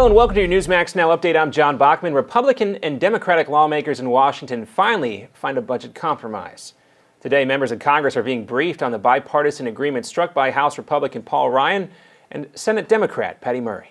and welcome to your Newsmax Now update. I'm John Bachman. Republican and Democratic lawmakers in Washington finally find a budget compromise. Today, members of Congress are being briefed on the bipartisan agreement struck by House Republican Paul Ryan and Senate Democrat Patty Murray.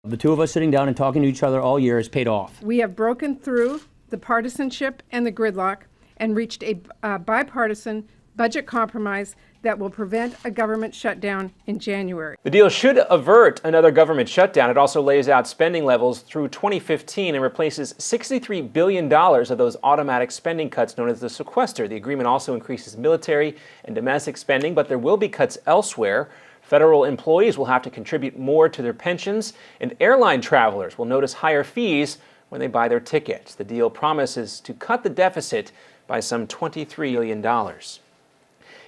The two of us sitting down and talking to each other all year has paid off. We have broken through the partisanship and the gridlock and reached a bipartisan budget compromise that will prevent a government shutdown in January. The deal should avert another government shutdown. It also lays out spending levels through 2015 and replaces $63 billion of those automatic spending cuts known as the sequester. The agreement also increases military and domestic spending, but there will be cuts elsewhere. Federal employees will have to contribute more to their pensions, and airline travelers will notice higher fees when they buy their tickets. The deal promises to cut the deficit by some $23 billion.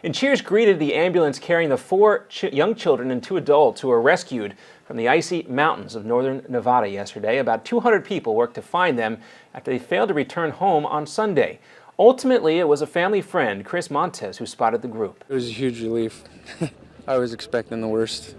And cheers greeted the ambulance carrying the four young children and two adults who were rescued from the icy mountains of northern Nevada yesterday. About 200 people worked to find them after they failed to return home on Sunday. Ultimately, it was a family friend, Chris Montes, who spotted the group. It was a huge relief. I was expecting the worst.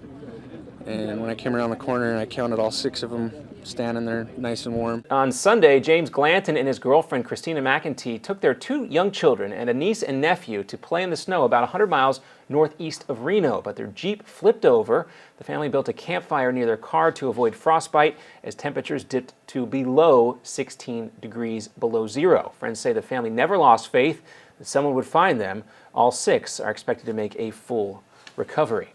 And when I came around the corner, I counted all 6 of them standing there nice and warm. On Sunday, James Glanton and his girlfriend, Christina McEntee, took their 2 young children and a niece and nephew to play in the snow about 100 miles northeast of Reno, but their Jeep flipped over. The family built a campfire near their car to avoid frostbite as temperatures dipped to below 16 degrees below zero. Friends say the family never lost faith that someone would find them. All 6 are expected to make a full recovery.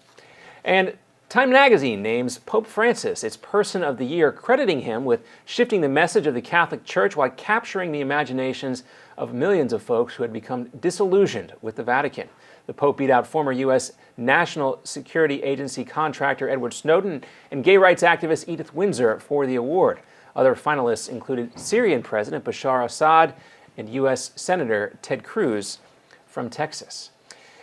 And Time magazine names Pope Francis its Person of the Year, crediting him with shifting the message of the Catholic Church while capturing the imaginations of millions of folks who had become disillusioned with the Vatican. The Pope beat out former U.S. National Security Agency contractor Edward Snowden and gay rights activist Edith Windsor for the award. Other finalists included Syrian President Bashar Assad and U.S. Senator Ted Cruz from Texas.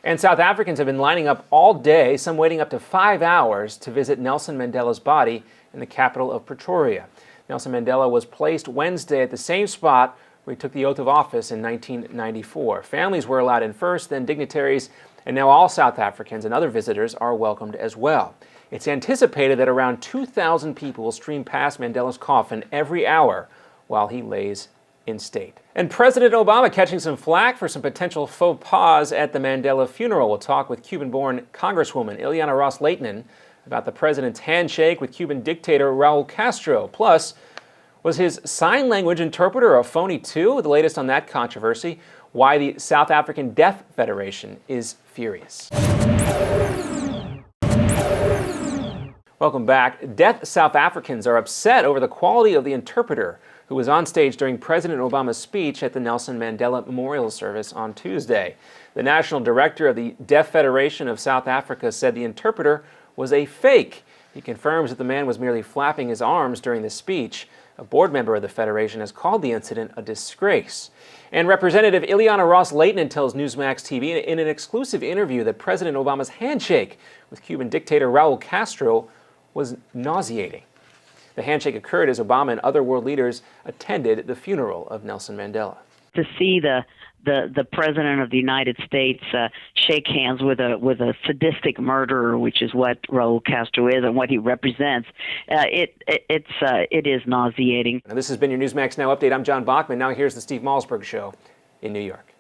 And South Africans have been lining up all day, some waiting up to 5 hours to visit Nelson Mandela's body in the capital of Pretoria. Nelson Mandela was placed Wednesday at the same spot where he took the oath of office in 1994. Families were allowed in first, then dignitaries, and now all South Africans and other visitors are welcomed as well. It's anticipated that around 2,000 people will stream past Mandela's coffin every hour while he lays in state. And President Obama catching some flack for some potential faux pas at the Mandela funeral. We'll talk with Cuban-born Congresswoman Ileana Ros-Lehtinen about the president's handshake with Cuban dictator Raul Castro. Plus, was his sign language interpreter a phony too? The latest on that controversy, why the South African Deaf Federation is furious. Welcome back. Deaf South Africans are upset over the quality of the interpreter who was on stage during President Obama's speech at the Nelson Mandela Memorial Service on Tuesday. The national director of the Deaf Federation of South Africa said the interpreter was a fake. He confirms that the man was merely flapping his arms during the speech. A board member of the federation has called the incident a disgrace. And Representative Ileana Ros-Lehtinen tells Newsmax TV in an exclusive interview that President Obama's handshake with Cuban dictator Raul Castro was nauseating. The handshake occurred as Obama and other world leaders attended the funeral of Nelson Mandela. To see the president of the United States shake hands with a sadistic murderer, which is what Raul Castro is and what he represents, it is nauseating. Now, this has been your Newsmax Now update. I'm John Bachman. Now here's the Steve Malzberg Show in New York.